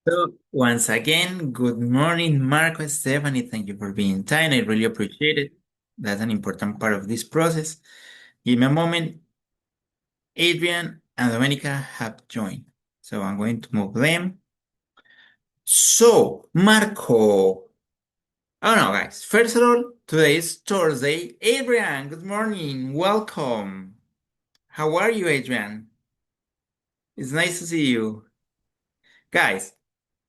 So once again, good morning, Marco, Stephanie. Thank you for being time. I really appreciate it. That's an important part of this process. Give me a moment. Adrian and Domenica have joined. So I'm going to move them. So, Marco. Oh no, guys. First of all, today is Thursday. Adrian, good morning. Welcome. How are you, Adrian? It's nice to see you. Guys,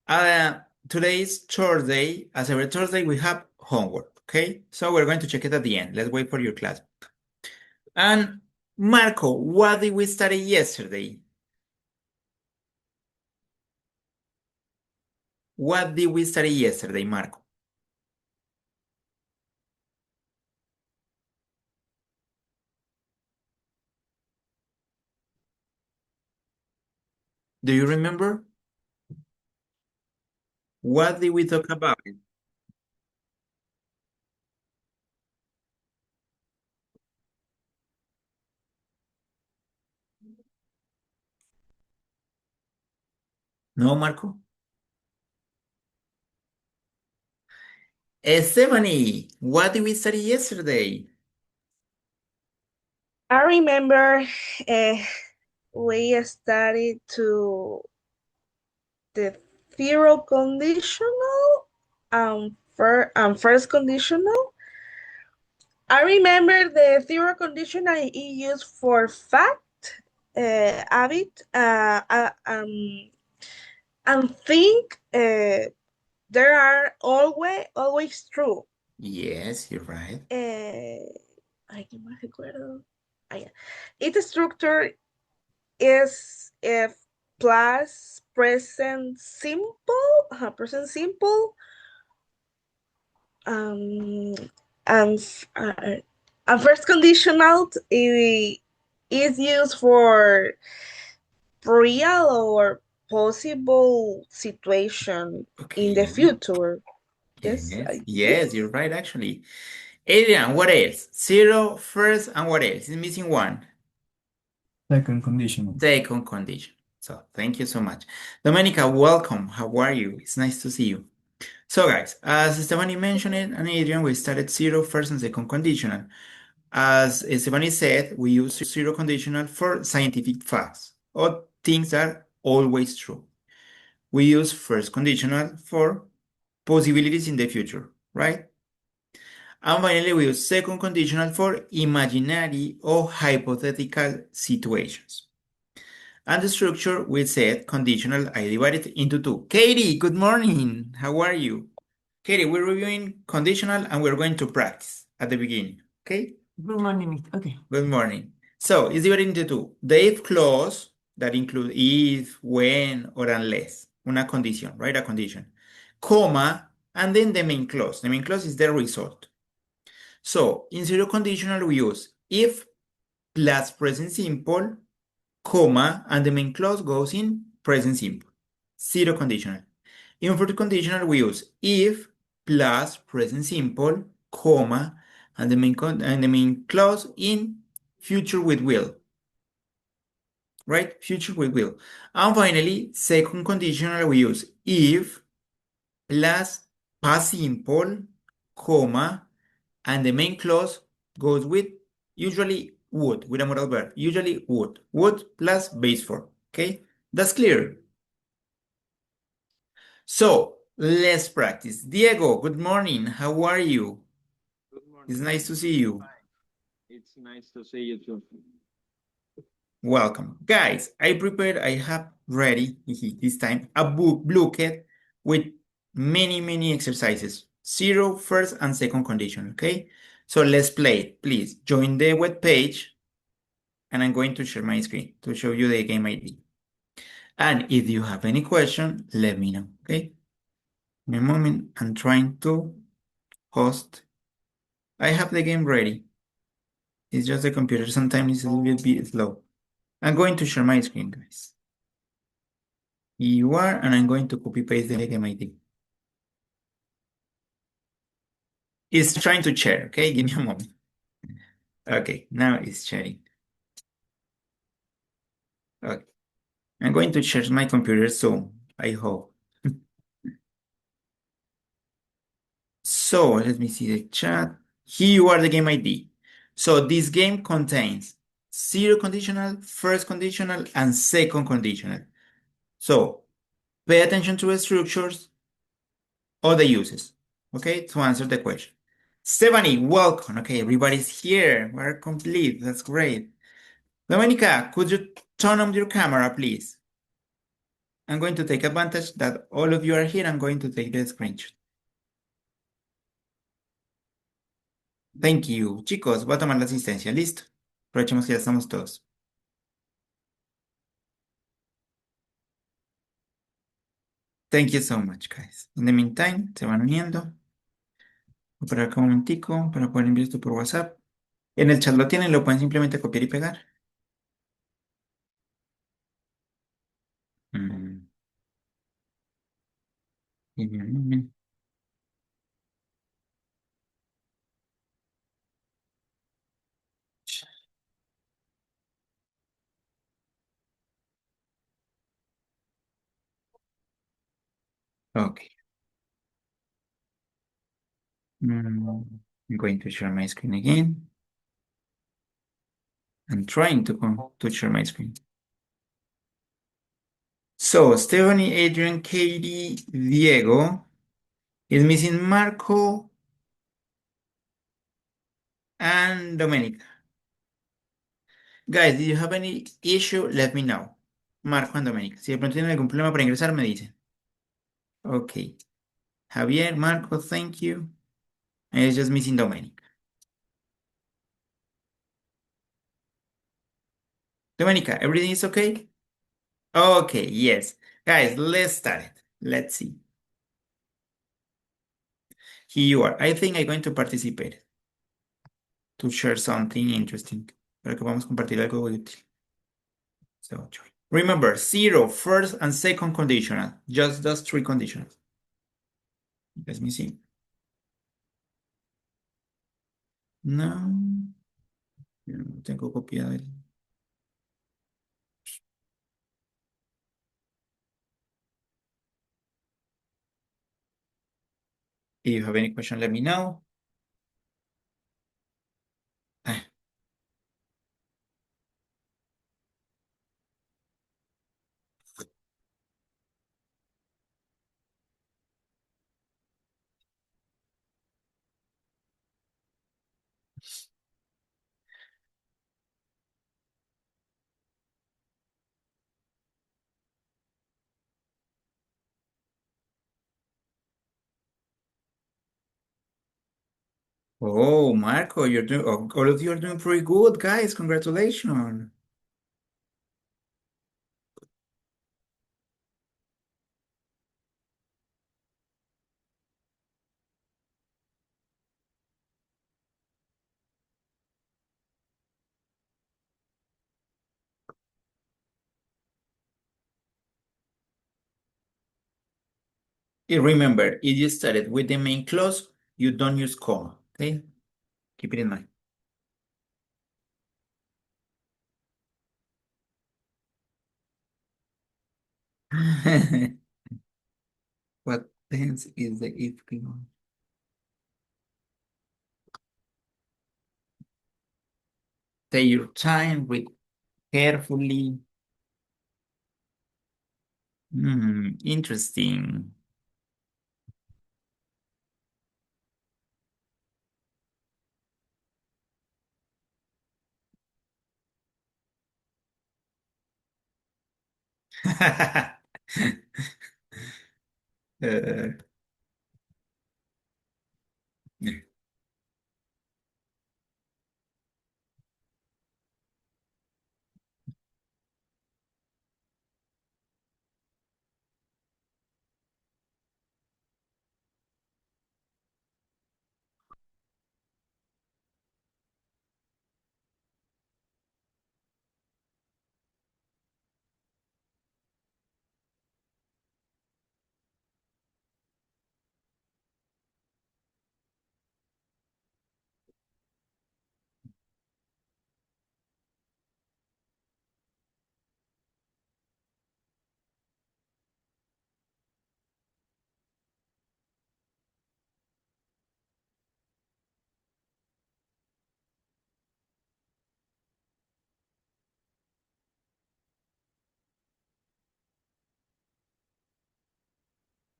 Uh, today is Thursday. As every Thursday, we have homework. Okay, so we're going to check it at the end. Let's wait for your class. And Marco, what did we study yesterday? What did we study yesterday, Marco? Do you remember? What did we talk about? No, Marco? Stephanie, what did we study yesterday? I remember uh, we studied to the zero conditional and first conditional. I remember the zero conditional is used for fact, habit, and think there are always true. Yes, you're right. Ay, ¿qué más recuerdo? Ah, yeah. Its structure is if plus present simple, um, and first conditional is used for real or possible situation in the Okay. future. Yes, Yes, yes, yes. you're right, actually. Adrian, what else? Zero, first, and what else? Is missing one. Second conditional. Second condition. So thank you so much. Domenica, welcome. How are you? It's nice to see you. So guys, as Stephanie mentioned it, and Adrian, we started zero, first and second conditional. As Stephanie said, we use zero conditional for scientific facts or things that are always true. We use first conditional for possibilities in the future, right? And finally, we use second conditional for imaginary or hypothetical situations. And the structure, we said conditional, I divided into two. Katie, good morning. How are you? Katie, we're reviewing conditional and we're going to practice at the beginning. Okay? Good morning, Mr. Okay. Good morning. So it's divided into two. The if clause that include if, when, or unless. Una condition, right? A condition. Comma, and then the main clause. The main clause is the result. So in zero conditional, we use if plus present simple, comma, and the main clause goes in present simple. Zero conditional. In first conditional, we use if plus present simple, comma, and the main clause in future with will. Right? Future with will. And finally, second conditional, we use if plus past simple, comma, and the main clause goes with usually would, with a modal verb, usually would plus base form. Okay, that's clear. So let's practice. Diego, good morning. How are you? Good It's morning, nice Mr. to see you. Fine. It's nice to see you too. Welcome. Guys, I have ready this time a booklet with many exercises. Zero, first, and second condition. Okay, so let's play it. Please join the web page and I'm going to share my screen to show you the game ID. And if you have any question, let me know, okay? In a moment, I'm trying to host. I have the game ready. It's just the computer sometimes is a little bit slow. I'm going to share my screen, guys. Here you are, and I'm going to copy paste the game ID. It's trying to share, okay? Give me a moment. Okay, now it's sharing. Okay. I'm going to share my computer soon, I hope. So let me see the chat. Here you are the game ID. So this game contains zero conditional, first conditional, and second conditional. So pay attention to the structures or the uses, okay, to answer the question. Stephanie, welcome. Okay, everybody's here. We're complete. That's great. Domenica, could you turn on your camera, please? I'm going to take advantage that all of you are here. I'm going to take the screenshot. Thank you. Chicos, voy a tomar la asistencia. Listo. Aprovechemos que ya estamos todos. Thank you so much, guys. In the meantime, se van uniendo. Voy por acá un momentico para poder enviar esto por WhatsApp. En el chat lo tienen, lo pueden simplemente copiar y pegar. Mm. Mm. Okay. I'm going to share my screen again. I'm trying to share my screen. So, Stephanie, Adrian, Katie, Diego is missing Marco and Domenica. Guys, did you have any issue? Let me know. Marco and Domenica. Si de pronto tienen algún problema para ingresar, me dicen. Okay. Javier, Marco, thank you. And it's just missing Domenica. Domenica, everything is okay? Okay, yes. Guys, let's start it. Let's see. Here you are. I think I'm going to participate to share something interesting. Para que podamos compartir algo útil. So, remember, zero, first and second conditional. Just those three conditionals. Let me see. No. Yo no tengo copiado el. If you have any question, let me know. Ah. Oh, Marco, you're doing, oh, all of you are doing pretty good, guys. Congratulations. Remember, if you started with the main clause, you don't use comma, okay? Keep it in mind. What tense is the if given? Take your time, read carefully. Interesting. Uh,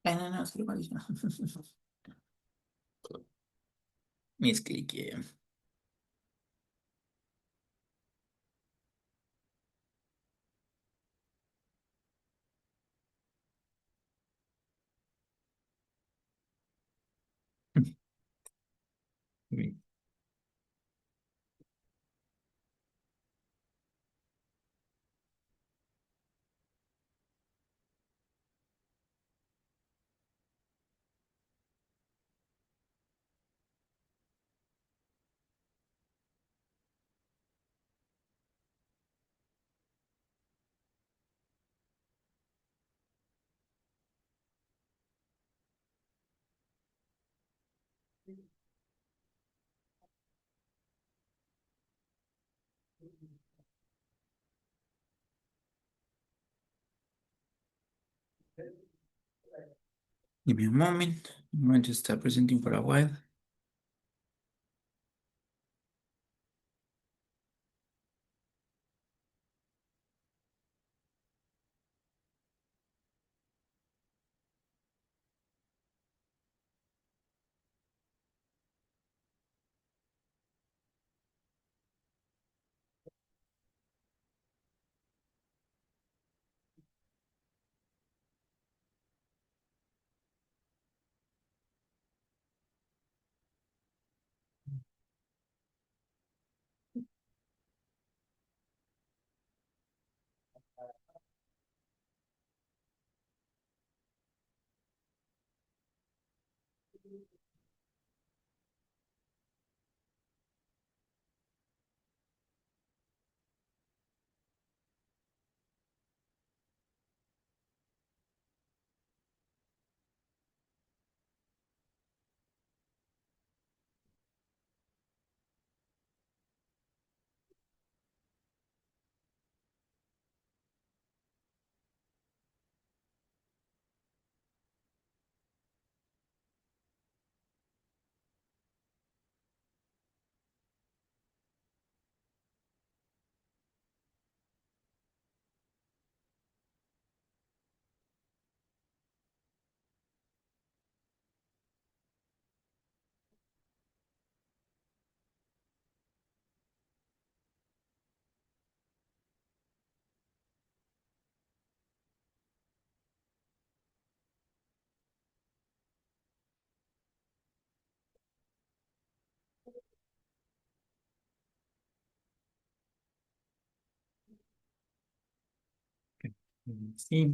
No, escribo conditional. Miscliqué. Give me a moment. I'm going to start presenting for a while. See.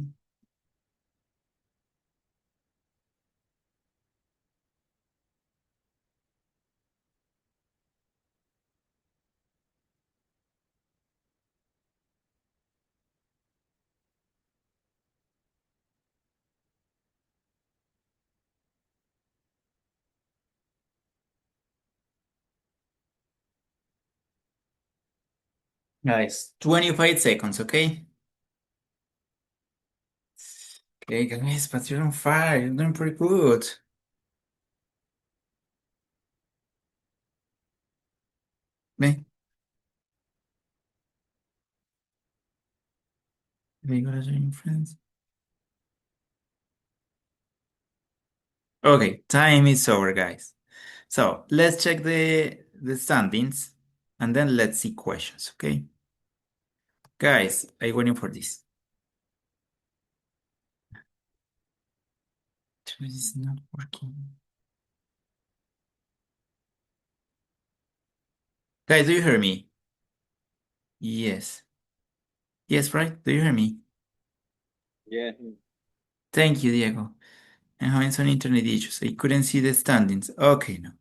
Guys, 25 seconds, okay? Okay, guys, but you're on fire. You're doing pretty good. Ven. They gotta join friends. Okay, time is over, guys. So let's check the standings and then let's see questions, okay? Guys, are you waiting for this? This is not working. Guys, do you hear me? Yes. Yes, right? Do you hear me? Yeah. Thank you, Diego. I'm having some internet issues. I couldn't see the standings. Okay, no.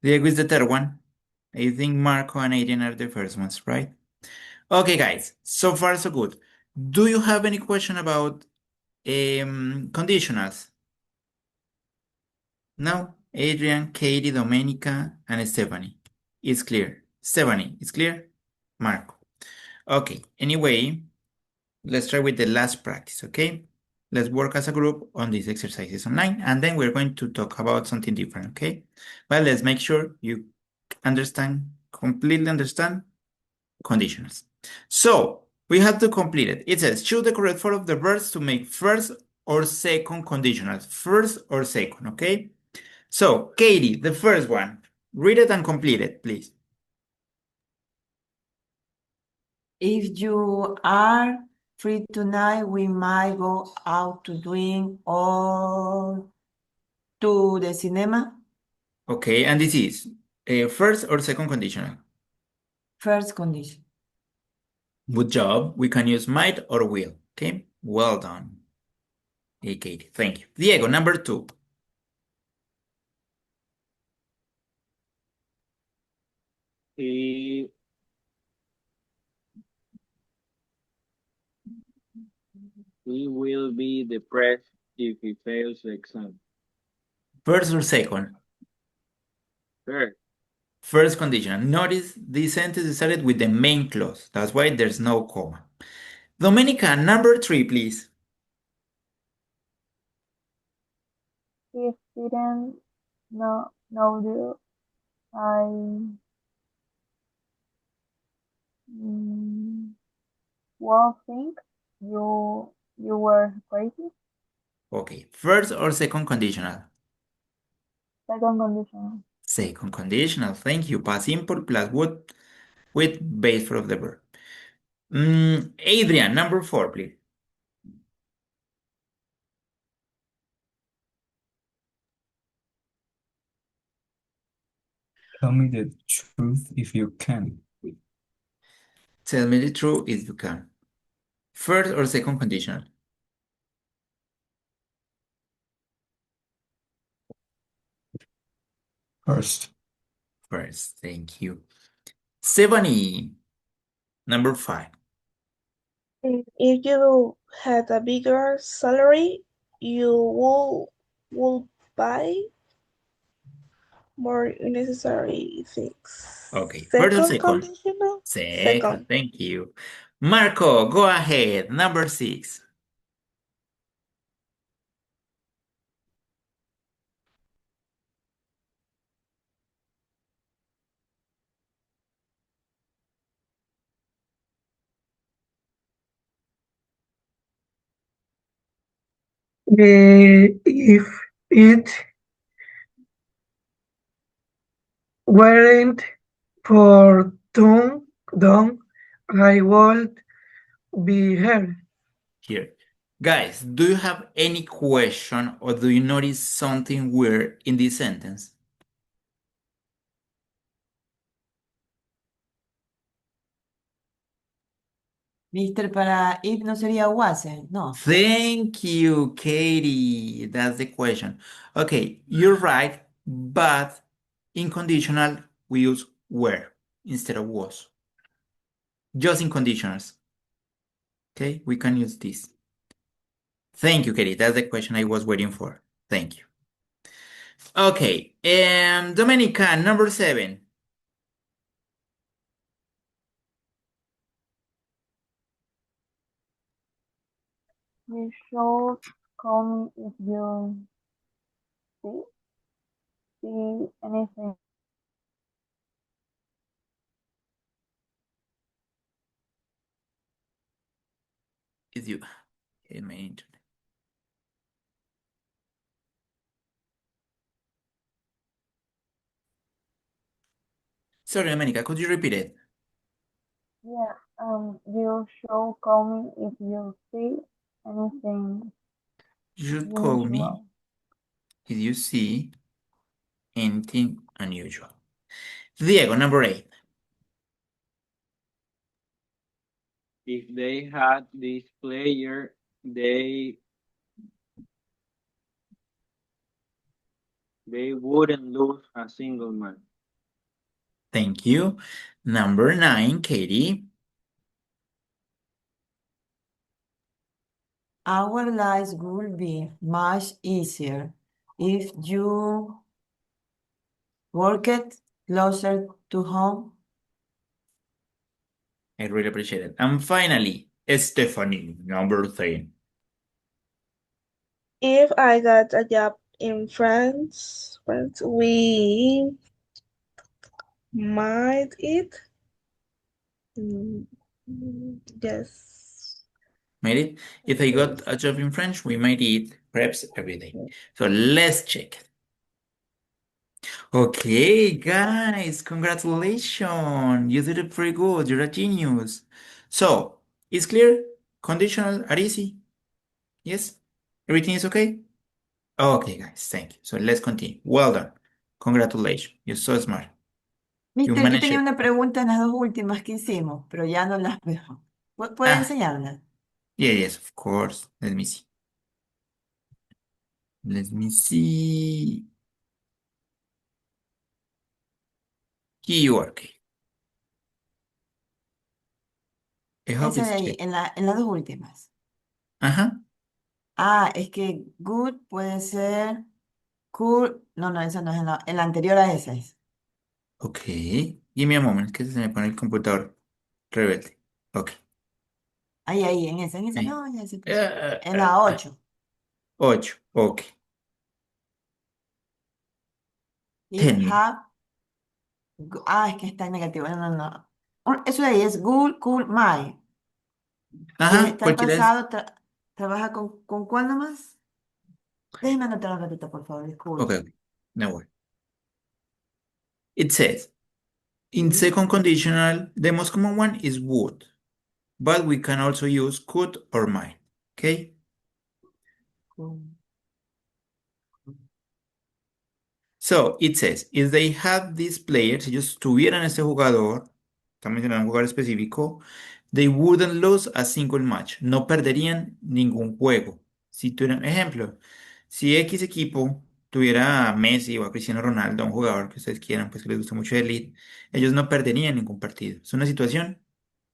Diego is the third one. I think Marco and Adrian are the first ones, right? Okay, guys. So far, so good. Do you have any question about conditionals? No? Adrian, Katie, Domenica, and Stephanie. It's clear. Stephanie, it's clear? Marco. Okay, anyway, let's try with the last practice, okay? Let's work as a group on these exercises online, and then we're going to talk about something different, okay? But let's make sure you understand, completely understand conditionals. So, we have to complete it. It says, choose the correct form of the verbs to make first or second conditional, first or second, okay? So, Katie, the first one, read it and complete it, please. If you are free tonight, we might go out to drink or to the cinema. Okay, and this is first or second conditional. First condition. Good job. We can use might or will. Okay, well done. Hey, Katie, thank you. Diego, number 2. He he will be depressed if he fails the exam. First or second? First, First conditional. Notice this sentence started with the main clause. That's why there's no comma. Domenica, number 3, please. If didn't know you, I will think you were crazy. Okay, first or second conditional? Second condition. Second conditional. Thank you. Past simple plus would with base form of the verb. Adrian, number 4, please. Tell me the truth if you can. Tell me the truth if you can. First or second conditional? First. First, thank you. 70, number 5. If you had a bigger salary, you will buy more unnecessary things. Okay, first or Second second? conditional? Second, thank you. Marco, go ahead. Number 6. If it weren't for Don, I would be here. Here. Guys, do you have any question or do you notice something weird in this sentence? Mister, para if no sería wasn't, no. Thank you, Katie. That's the question. Okay, you're right, but in conditional, we use were instead of was. Just in conditionals. Okay, we can use this. Thank you, Katie. That's the question I was waiting for. Thank you. Okay, Dominica, number 7. You should call me if you see anything. Is you in my internet. Sorry, Dominica, could you repeat it? Yeah, you should call me if you see anything You should call me unusual. if you see anything unusual. Diego, number 8. if they had this player, they wouldn't lose a single man. Thank you. Number 9, Katie. Our lives would be much easier if you worked closer to home. I really appreciate it. And finally, Stephanie, number 10. If I got a job in France, we might eat. Yes. Made it? If I got a job in French, we might eat crepes every day. So let's check it. Okay, guys, congratulations. You did it pretty good. You're a genius. So, it's clear? Conditional are easy? Yes? Everything is okay? Okay, guys, thank you. So let's continue. Well done. Congratulations. You're so smart. You Mister, yo managed tenía it. una pregunta en las dos últimas que hicimos, pero ya no las veo. ¿Puede Ah, enseñarla? yeah, yes, of course. Let me see. Let me see. Keyword. I hope Esa it's de ahí, checked. en las dos últimas. Ajá. Ah, es que good puede ser cool. No, no, esa no es en la anterior a esa es. Ok. Give me a moment, que se me pone el computador rebelde. Ok. Ahí, en esa. Ahí. No, ya se puso. Eh, En la 8. 8. Ok. If Tell me. have. Es que está en negativo. No, no, no. Eso de ahí es good, cool, my. Que Ajá, está en cualquiera es. pasado, trabaja con ¿cuál nomás? Déjeme anotar un ratito, por favor, Ok, disculpe. ok. No worry. It says, in Sí. second conditional, the most common one is would, but we can also use could or might. Okay? Cool. So it says, if they have these players, si ellos tuvieran este jugador, está mencionando un jugador específico, they wouldn't lose a single match. No perderían ningún juego. Si tuvieran, ejemplo, si X equipo tuviera a Messi o a Cristiano Ronaldo, un jugador que ustedes quieran, pues que les gusta mucho el Elite, ellos no perderían ningún partido. Es una situación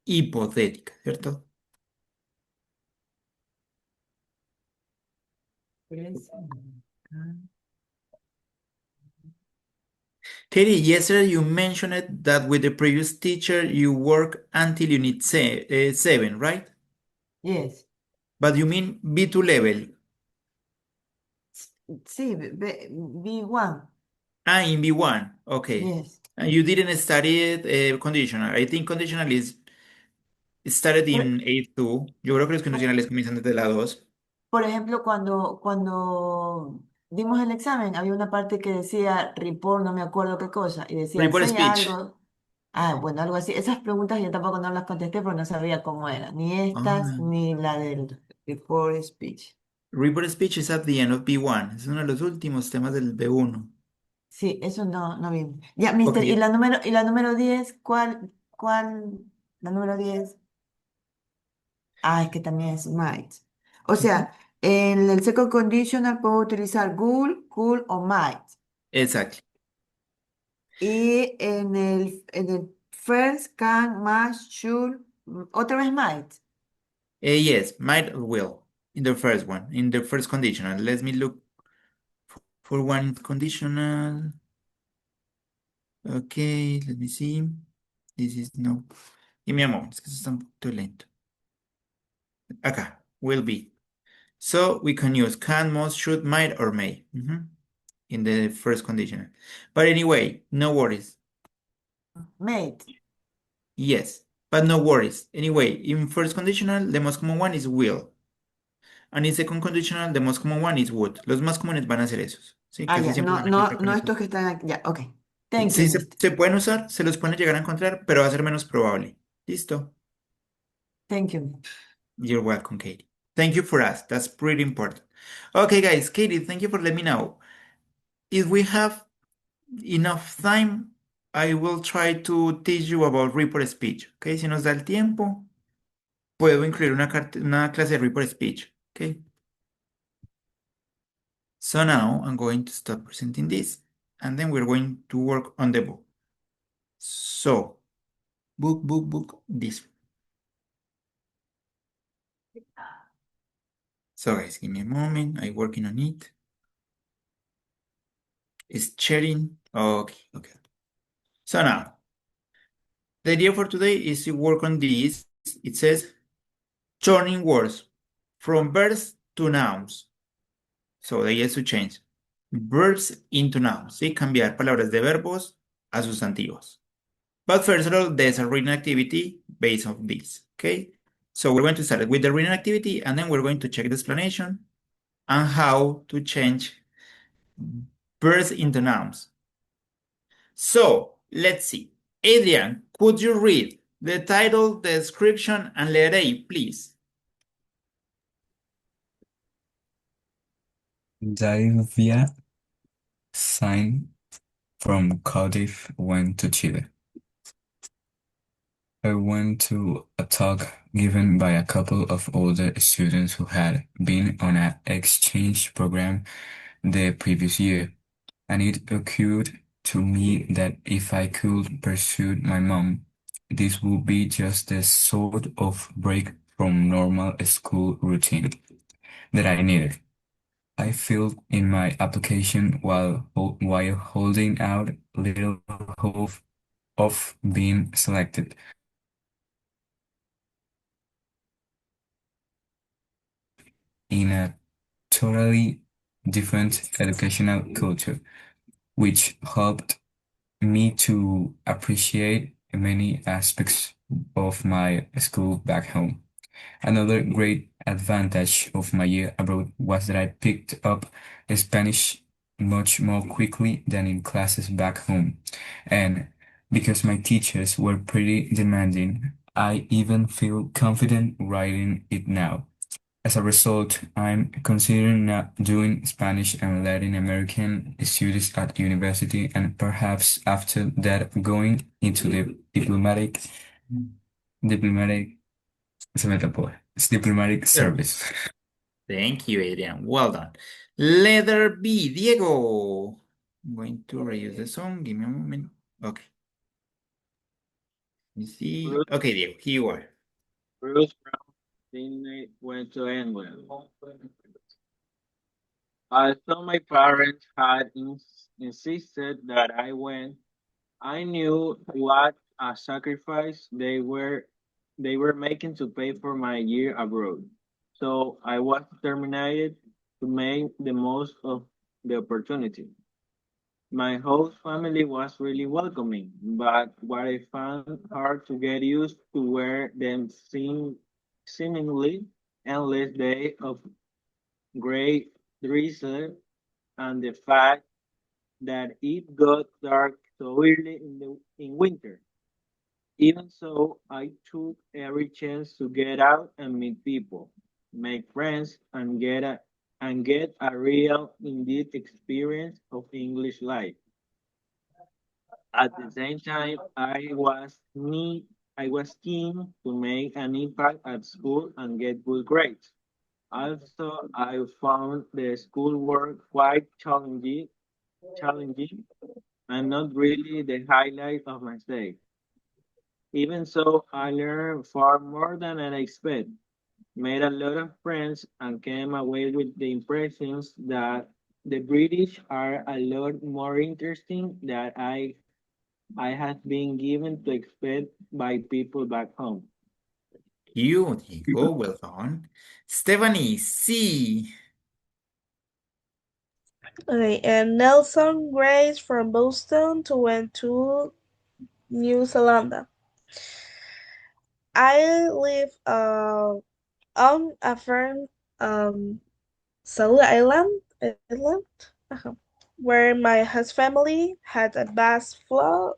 hipotética, ¿cierto? Pues, Katie, yesterday you mentioned it that with the previous teacher you work until you need 7, right? Yes. But you mean B2 level? Sí, B1. Ah, in B1. Okay. Yes. You didn't study it conditional. I think conditional is started Por, in A2. Yo creo que los condicionales comienzan desde la 2. por ejemplo, cuando dimos el examen, había una parte que decía report, no me acuerdo qué cosa, y decía, Report enseña speech. algo. Bueno, algo así. Esas preguntas yo tampoco no las contesté porque no sabía cómo era. Ni estas, Ah, ni la del report speech. report speech is at the end of B1. Es uno de los últimos temas del B1. Sí, eso no vimos. Ya, mister, Okay. y la número 10 cuál? La número 10. Es que también es might. O Ujú. sea, en el second conditional puedo utilizar will, could o might. Exactly. Y en el first, can, must, should, otra vez might. Yes, might or will in the first one, in the first conditional. Let me look for one conditional. Okay, let me see. This is no. Give me a moment, es que eso está un poquito lento. Acá, will be. So we can use can, must, should, might, or may in the first conditional. But anyway, no worries. Made. Yes, but no worries. Anyway, in first conditional, the most common one is will. And in second conditional, the most common one is would. Los más comunes van a ser esos. Sí, casi Ya, siempre no, van a no, encontrar con no esos. estos que están aquí. Ya, ok. Sí, Thank you, sí, mister. se pueden usar, se los pueden llegar a encontrar, pero va a ser menos probable. Listo. Thank you. You're welcome, Katie. Thank you for us. That's pretty important. Okay, guys, Katie, thank you for letting me know. If we have enough time, I will try to teach you about report speech. Okay, si nos da el tiempo, puedo incluir una clase de report speech. Okay. So now I'm going to stop presenting this, and then we're going to work on the book. So, book, this. So guys, give me a moment. I'm working on it. It's sharing. Okay. So now, the idea for today is to work on this. It says turning words from verbs to nouns. So the idea is to change verbs into nouns. ¿Sí? Cambiar palabras de verbos a sustantivos. But first of all, there's a written activity based on this. Okay. So we're going to start with the reading activity, and then we're going to check the explanation and how to change verbs into nouns. So let's see. Adrian, could you read the title, the description, and letter A, please? Davia signed from Cardiff went to Chile. I went to a talk given by a couple of older students who had been on an exchange program the previous year, and it occurred to me that if I could pursue my mom, this would be just the sort of break from normal school routine that I needed. I filled in my application while holding out little hope of being selected. In a totally different educational culture, which helped me to appreciate many aspects of my school back home. Another great advantage of my year abroad was that I picked up Spanish much more quickly than in classes back home. And because my teachers were pretty demanding, I even feel confident writing it now. As a result, I'm considering now doing Spanish and Latin American studies at university and perhaps after that going into the diplomatic se me tapó. It's diplomatic service. Thank you, Adrian. Well done. Letter B, Diego. I'm going to reuse the song. Give me a moment. Okay. Let me see. Bruce. Okay, Diego, here you are. Bruce Brown Sydney went to England. Although my parents had insisted that I went, I knew what a sacrifice they were making to pay for my year abroad. So I was determined to make the most of the opportunity. My host family was really welcoming, but what I found hard to get used to were them seemingly endless days of great drizzle and the fact that it got dark so early in winter. Even so, I took every chance to get out and meet people, make friends, and get a real, indeed experience of English life. At the same time, I was keen to make an impact at school and get good grades. Also, I found the schoolwork quite challenging and not really the highlight of my stay. Even so, I learned far more than I expected, made a lot of friends, and came away with the impressions that the British are a lot more interesting than I had been given to expect by people back home. You, Diego, well done. Stephanie, C. Okay, and Nelson Grace from Boston went to New Zealand. I live on a farm Salu Island, uh-huh, where my host family had a vast flock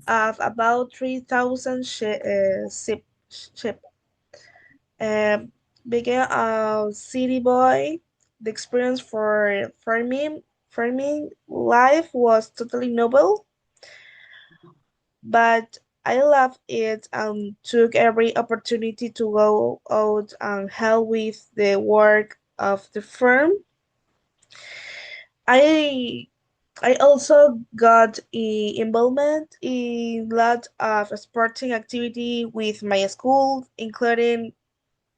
of about 3,000 sheep. Um, Being a city boy, the experience for farming life was totally novel, but I loved it and took every opportunity to go out and help with the work of the firm. I I also got involvement in lot of sporting activity with my school, including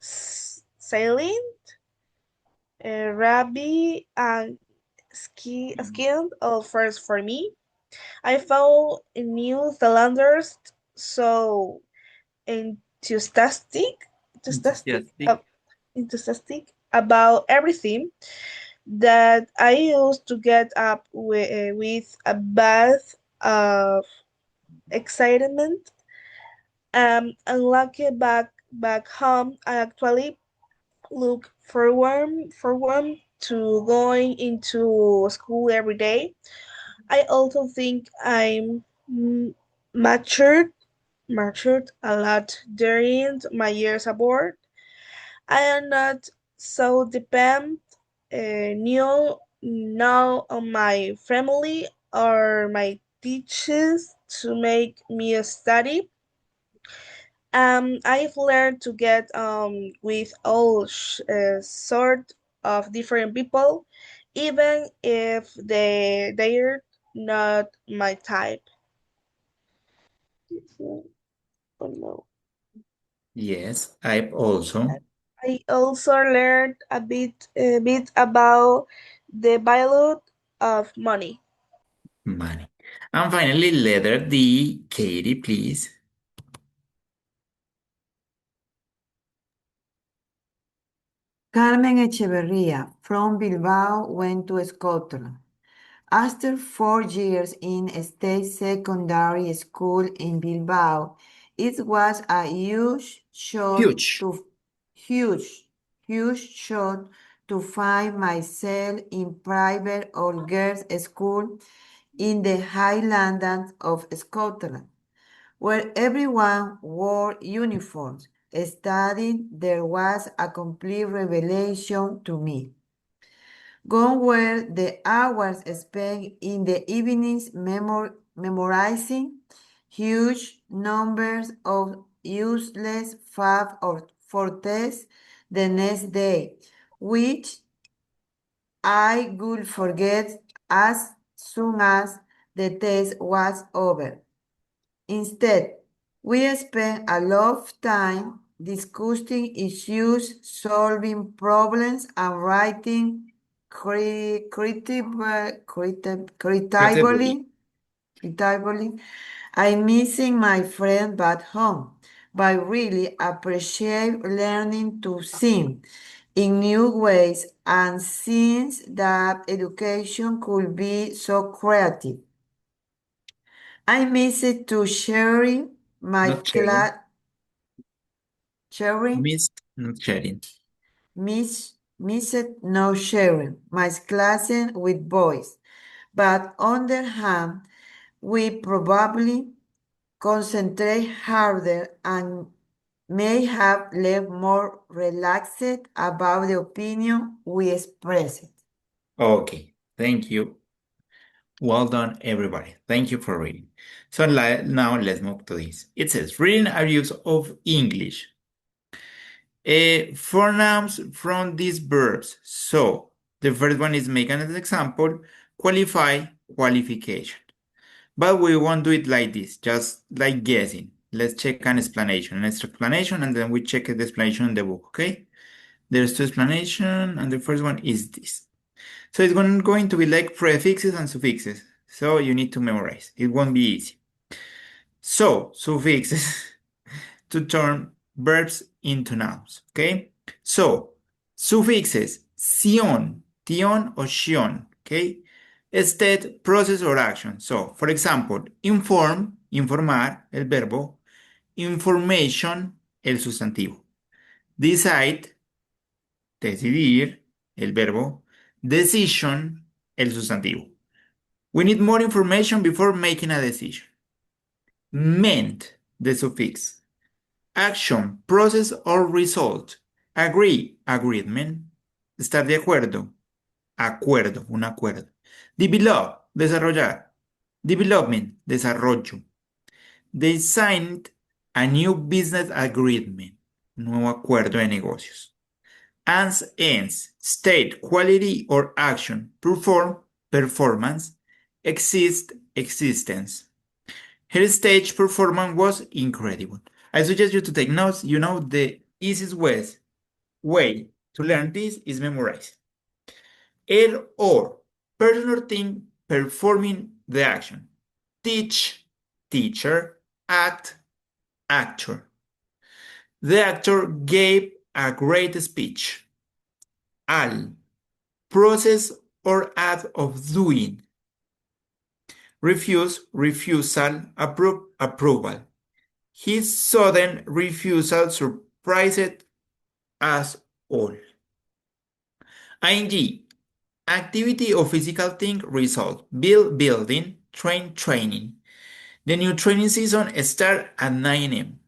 sailing, rugby, and skiing. All first for me. I found New Zealanders so enthusiastic, enthusiastic, Enthusiastic. enthusiastic about everything that I used to get up with a bath of excitement And lucky back home, I actually look forward to going into school every day. I also think I'm matured matured a lot during my years abroad. I am not so dependent now on my family or my teachers to make me study. I've learned to get with all sort of different people, even if they're not my type. Oh no. Yes, I've also I also learned a bit about the value of money. money. And finally, letter D, Katie, please. Carmen Echeverría from Bilbao went to Scotland. After 4 years in a state secondary school in Bilbao, it was a Huge. huge, huge shock to find myself in private or girls' school in the Highlands of Scotland, where everyone wore uniforms. Studying there was a complete revelation to me. Gone were the hours spent in the evenings memorizing huge numbers of useless facts for tests the next day, which I would forget as soon as the test was over. Instead, we spent a lot of time discussing issues, solving problems, and writing Creativity. critically. I'm missing my friend back home, but really appreciate learning to sing in new ways and since that education could be so creative. I miss it to sharing my Not sharing. class, sharing, Missed, not sharing. miss it no sharing my classes with boys. But on the other hand, we probably concentrate harder and may have left more relaxed about the opinion we expressed. Okay, thank you. Well done, everybody. Thank you for reading. So now let's move to this. It says reading our use of English. Pronouns from these verbs. So the first one is make an example, qualify, qualification. But we won't do it like this, just like guessing. Let's check an explanation, and then we check the explanation in the book, okay? There's two explanations, and the first one is this. So it's going to be like prefixes and suffixes. So you need to memorize. It won't be easy. So suffixes to turn verbs into nouns, okay? So suffixes tion, tion or tion, okay? State, process or action. So, for example, inform, informar, el verbo, information, el sustantivo. Decide, decidir, el verbo, decision, el sustantivo. We need more information before making a decision. Meant, the suffix. Action, process or result. Agree, agreement. Estar de acuerdo, acuerdo, un acuerdo. Develop, desarrollar. Development, desarrollo. They signed a new business agreement, nuevo acuerdo de negocios. Ans, ends, state, quality or action, perform, performance, exist, existence. Her stage performance was incredible. I suggest you to take notes. You know, the easiest way to learn this is memorize. El or, person or thing performing the action. Teach, teacher, act, actor. The actor gave a great speech. Al, process or act of doing. Refuse, refusal, approval. His sudden refusal surprised us all. ING. Activity or physical thing result. Build building. Train training. The new training season starts at 9 a.m.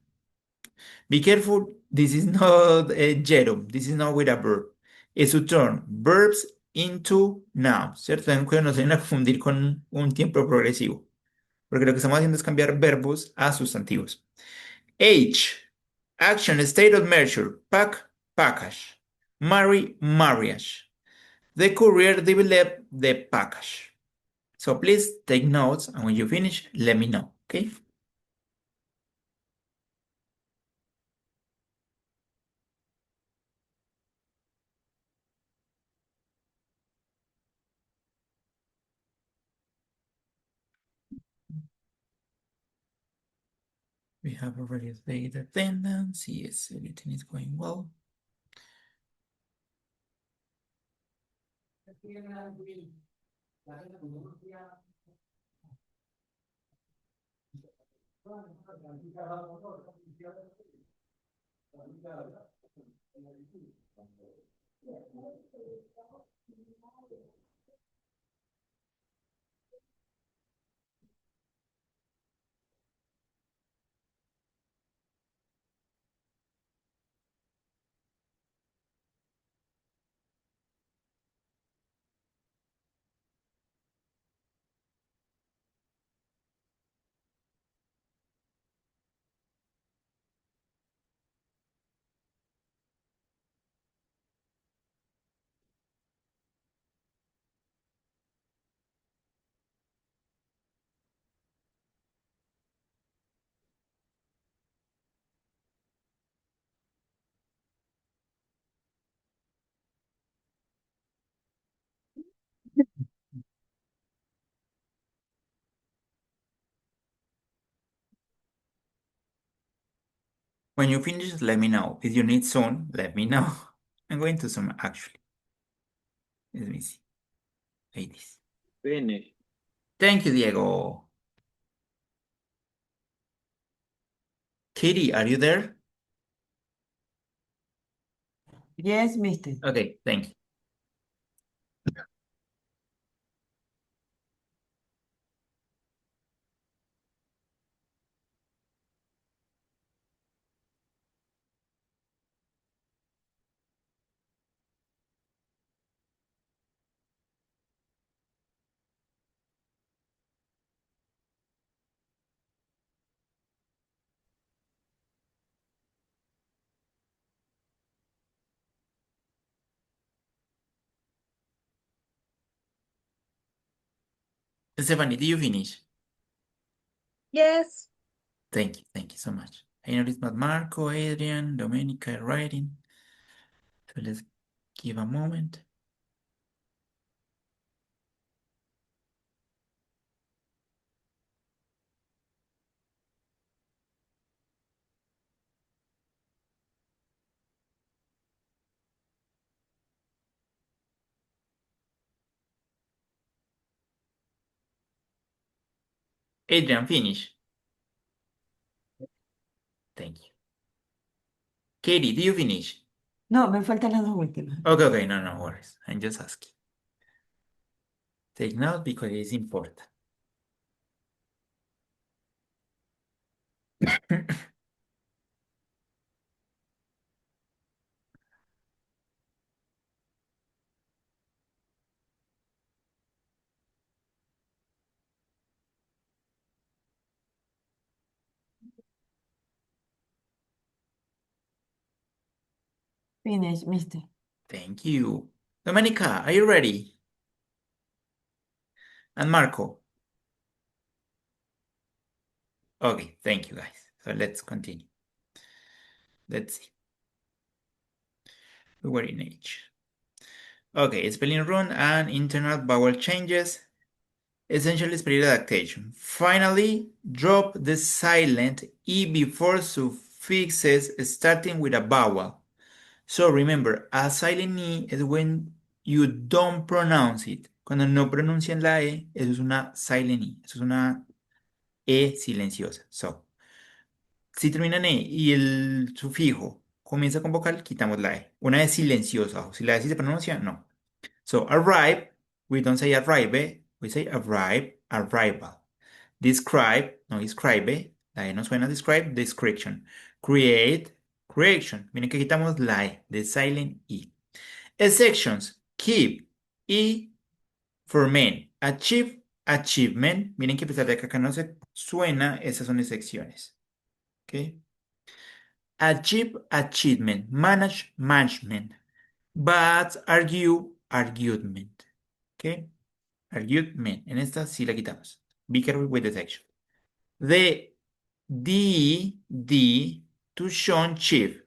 Be careful, this is not a gerund. This is not with a verb. Es to turn verbs into nouns, ¿cierto? Ten cuidado, no se vayan a confundir con un tiempo progresivo, porque lo que estamos haciendo es cambiar verbos a sustantivos. H, action, state of measure, pack, package, marry, marriage. The courier developed the package. So please take notes, and when you finish, let me know, okay? We have already played attendance. Yes, everything is going well. When you finish, let me know. If you need some, let me know. I'm going to some actually. Let me see. Ladies. Finish. Thank you, Diego. Katie, are you there? Yes, mister. Okay, thank you. Stephanie, did you finish? Yes. Thank you so much. I noticed that Marco, Adrian, Domenica are writing. So let's give a moment. Adrian, finish. Thank you. Katie, do you finish? No, me faltan las dos últimas. Okay, no worries. I'm just asking. Take note because it's important. Finish, mister. Thank you. Domenica, are you ready? And Marco? Okay, thank you guys. So let's continue. Let's see. We were in H. Okay, spelling run and internal vowel changes. Essentially spelling adaptation. Finally, drop the silent E before suffixes starting with a vowel. So remember, a silent E is when you don't pronounce it. Cuando no pronuncian la E, eso es una silent E. Eso es una E silenciosa. So, Si termina en E y el sufijo comienza con vocal, quitamos la E. Una es silenciosa. O si la E sí se pronuncia, no. So, arrive, we don't say arrive, we say arrive, arrival. Describe, no describe, la E no suena describe, description. Create, creation. Miren que quitamos la E, the silent E. Sections, keep, E for men. Achieve, achievement. Miren que a pesar de que acá no se suena, esas son secciones. ¿Ok? Achieve, achievement. Manage, management. But argue, argument. ¿Ok? Argument. En esta sí la quitamos. Be careful with the section. The, to Sean Chief.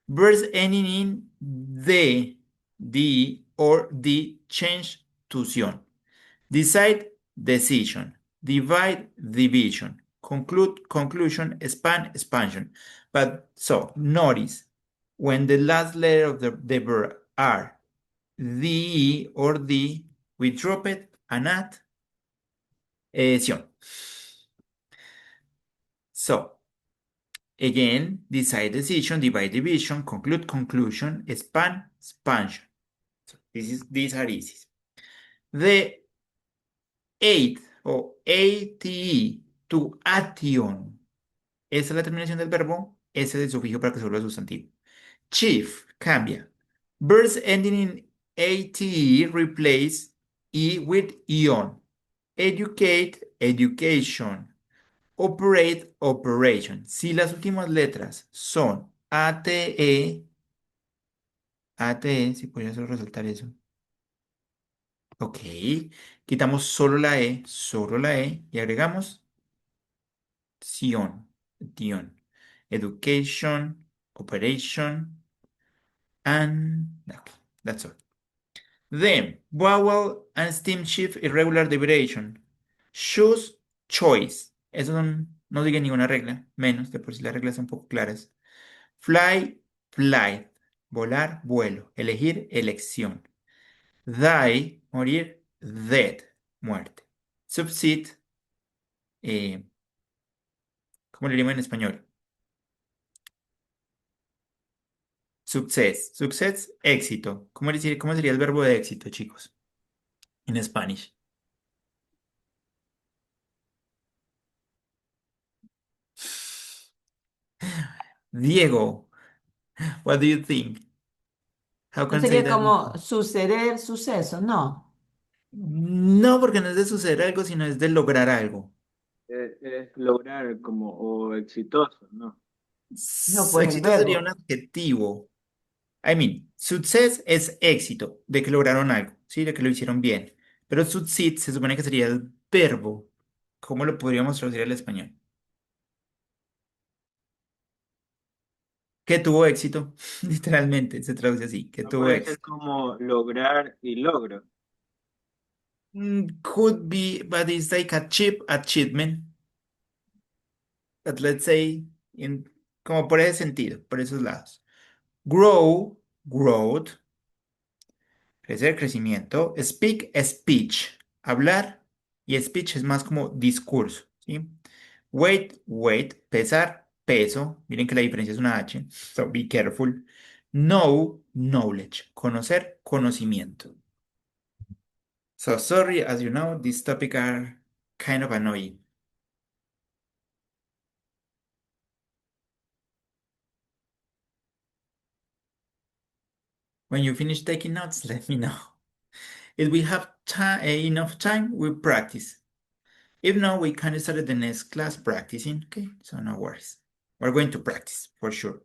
Verbs ending in the, or the change to Sion. Decide, decision. Divide, division. Conclude, conclusion. Expand, expansion. But so, notice when the last letter of the verb are the or the, we drop it and add Sion. So, again, decide, decision, divide, division, conclude, conclusion, expand, expansion. So these are easy. The eighth o ate, to action. Esa es la terminación del verbo, ese es el sufijo para que se vuelva sustantivo. Chief, cambia. Verbs ending in ate replace e with ion. Educate, education. Operate, operation. Si las últimas letras son ATE, ATE, si podría solo resaltar eso. Ok, quitamos solo la E y agregamos Sion, Dion. Education, operation, and okay, that's all. Then, vowel and steamship irregular derivation. Choose, choice. Eso no diga ninguna regla, menos de por si las reglas son un poco claras. Fly, flight. Volar, vuelo. Elegir, elección. Die, morir. Death, muerte. Succeed, eh, ¿cómo le diríamos en español? Success. Success, éxito. ¿Cómo sería el verbo de éxito, chicos? En Spanish. Diego, what do you think? How No can say sería that? como suceder, suceso, no. No, porque no es de suceder algo, sino es de lograr algo. Es lograr como, o exitoso, ¿no? No, pues el Éxito sería un verbo. adjetivo. I mean, success es éxito, de que lograron algo, ¿sí? De que lo hicieron bien. Pero succeed se supone que sería el verbo. ¿Cómo lo podríamos traducir al español? Que tuvo éxito, literalmente, se traduce así, que No tuvo puede ser éxito. como lograr y logro. Could be, but it's like a cheap achievement. But let's say, como por ese sentido, por esos lados. Grow, growth, crecer, crecimiento. Speak, speech, hablar. Y speech es más como discurso, ¿sí? Weight, weight, pesar, peso. Miren que la diferencia es una H, so be careful. Know, knowledge, conocer, conocimiento. So sorry, as you know, these topics are kind of annoying. When you finish taking notes, let me know. If we have enough time, we practice. If not, we can start the next class practicing, okay? So no worries. We're going to practice for sure.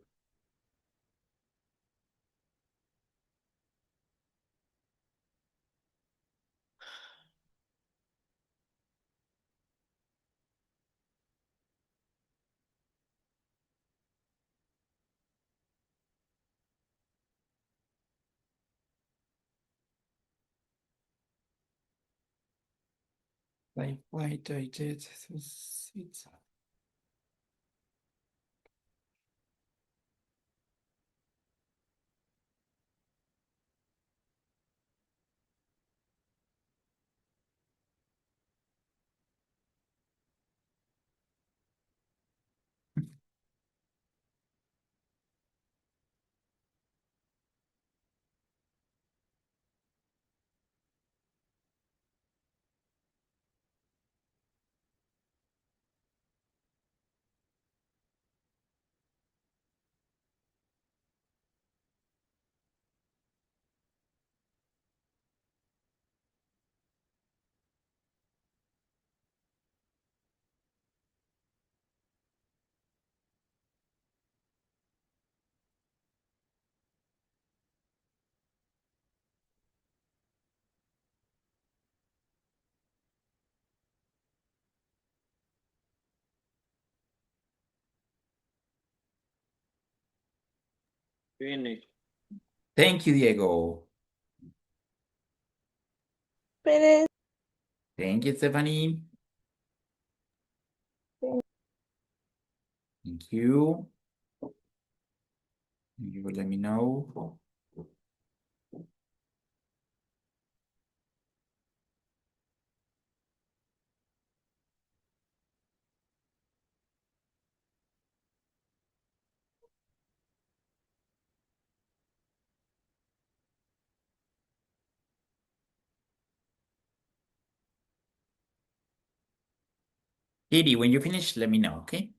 Like, why do I did this? Finish. Thank you, Diego. Finish. Thank you, Stephanie. Thank you. You will let me know. Katie, when you finish, let me know, okay?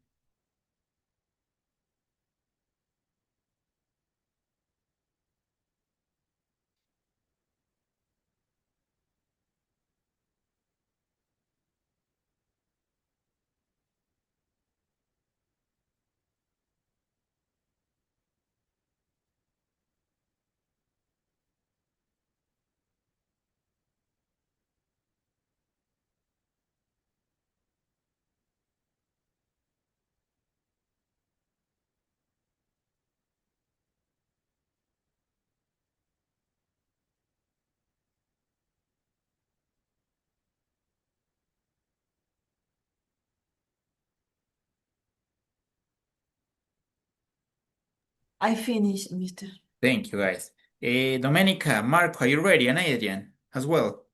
I finished, mister. Thank you, guys. Domenica, Marco, are you ready? And Adrian as well.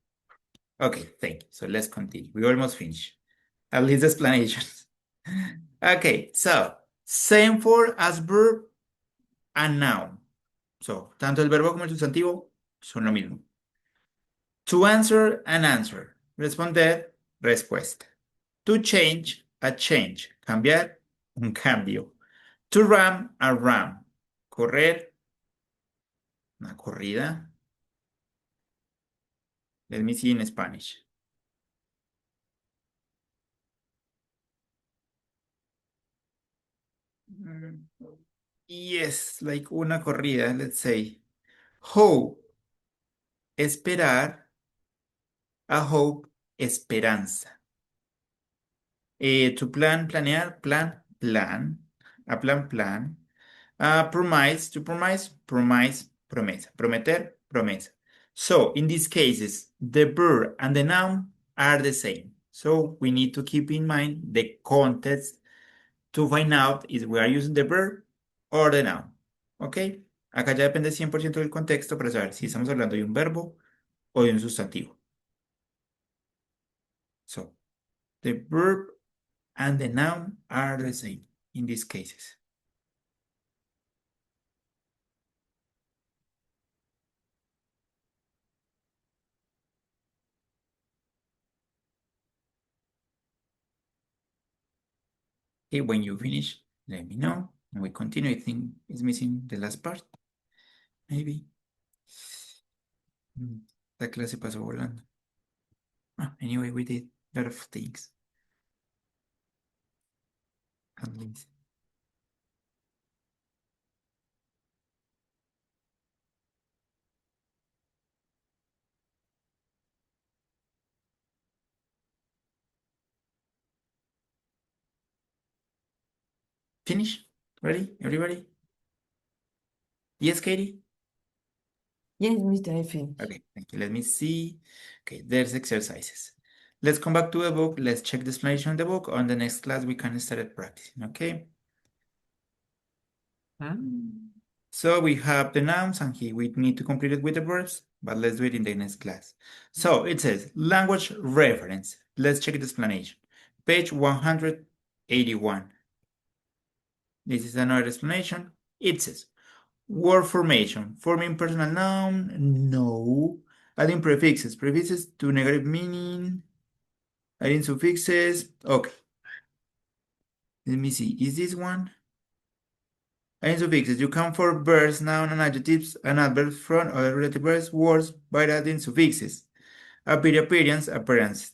Okay, thank you. So let's continue. We almost finished. At least explanations. Okay, so same for as verb and noun. So, tanto el verbo como el sustantivo son lo mismo. To answer, an answer. Responder, respuesta. To change, a change. Cambiar, un cambio. To run, a run. Correr, una corrida. Let me see in Spanish. Yes, like una corrida, let's say. Hope, esperar. A hope, esperanza. To plan, planear, plan. A plan. Promise, to promise, promesa. Prometer, promesa. So, in these cases, the verb and the noun are the same. So, we need to keep in mind the context to find out if we are using the verb or the noun. ¿Ok? Acá ya depende 100% del contexto para saber si estamos hablando de un verbo o de un sustantivo. So, the verb and the noun are the same in these cases. Okay, when you finish, let me know. And we continue. I think it's missing the last part. Maybe. La clase pasó volando. Anyway, we did a lot of things. At least. Finish? Ready? Everybody? Yes, Katie? Yes, mister, I finished. Okay, thank you. Let me see. Okay, there's exercises. Let's come back to the book. Let's check the explanation of the book. On the next class, we can start practicing, okay? So we have the nouns and here we need to complete it with the verbs, but let's do it in the next class. So it says language reference. Let's check the explanation. Page 181. This is another explanation. It says word formation. Forming personal noun? No. Adding prefixes. Prefixes to negative meaning. Adding suffixes. Okay. Let me see. Is this one? Adding suffixes. You can form verbs, noun, and adjectives and adverbs from other related verbs, words by adding suffixes. Appearance, appearance.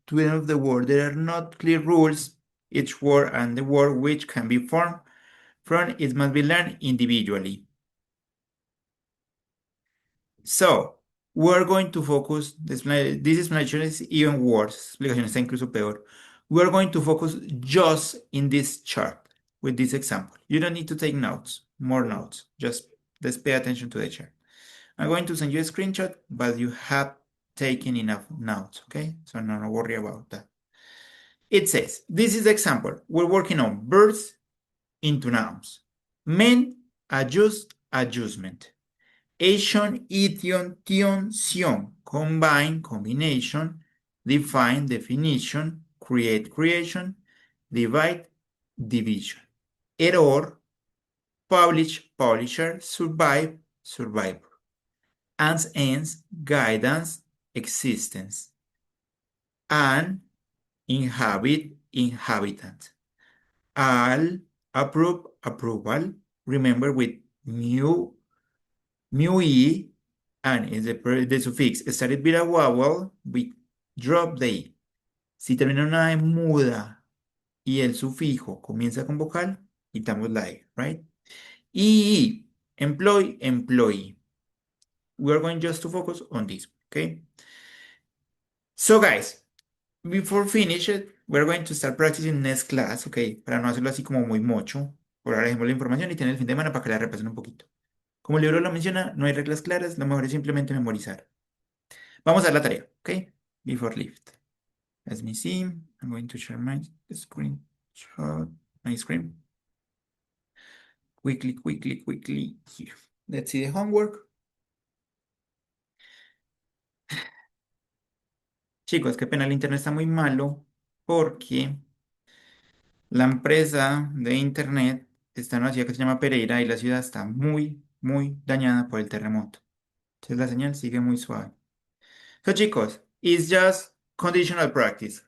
To the end of the word, there are not clear rules. Each word and the word which can be formed from it must be learned individually. So, we're going to focus, this explanation is even worse, explicación está incluso peor. We're going to focus just in this chart. with this example. You don't need to take notes, more notes. Just let's pay attention to the chart. I'm going to send you a screenshot, but you have taken enough notes, okay? So no worry about that. It says, this is the example. We're working on verbs into nouns. Men, adjust, adjustment. Action, ition, tion, sion. Combine, combination. Define, definition. Create, creation. Divide, division. Error, publish, publisher. Survive, survivor. Ans, ends, guidance, existence. And inhabit, inhabitant. Al, approve, approval. Remember with mu e, and is the suffix started with a vowel, we drop the i. Si termina una e muda y el sufijo comienza con vocal, quitamos la e, right? E, employ, employee. We are going just to focus on this, okay? So guys, before finish it, we're going to start practicing next class, okay? Para no hacerlo así como muy mocho. Por ahora dejemos la información y tener el fin de semana para que la repasen un poquito. Como el libro lo menciona, no hay reglas claras, lo mejor es simplemente memorizar. Vamos a dar la tarea, ¿ok? Before lift. Let me see. I'm going to share my screen. My screen. Quickly, quickly, quickly. Here. Let's see the homework. Chicos, qué pena, el internet está muy malo porque la empresa de internet está en una ciudad que se llama Pereira y la ciudad está muy, muy dañada por el terremoto. Entonces la señal sigue muy suave. So chicos, it's just conditional practice.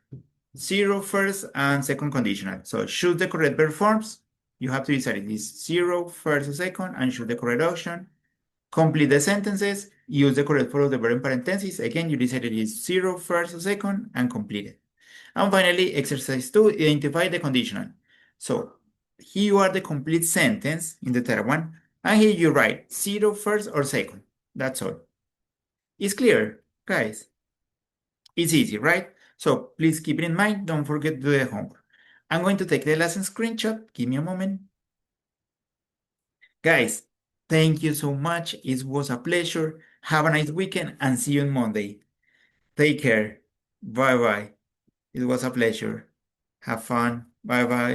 Zero first and second conditional. So choose the correct verb forms. You have to decide it is zero first or second and choose the correct option. Complete the sentences. Use the correct form of the verb in parentheses. Again, you decide it is zero first or second and complete it. And finally, exercise 2, identify the conditional. So here you are the complete sentence in the third one. And here you write zero first or second. That's all. It's clear, guys. It's easy, right? So please keep it in mind. Don't forget to do the homework. I'm going to take the lesson screenshot. Give me a moment. Guys, thank you so much. It was a pleasure. Have a nice weekend and see you on Monday. Take care. Bye-bye. It was a pleasure. Have fun. Bye-bye.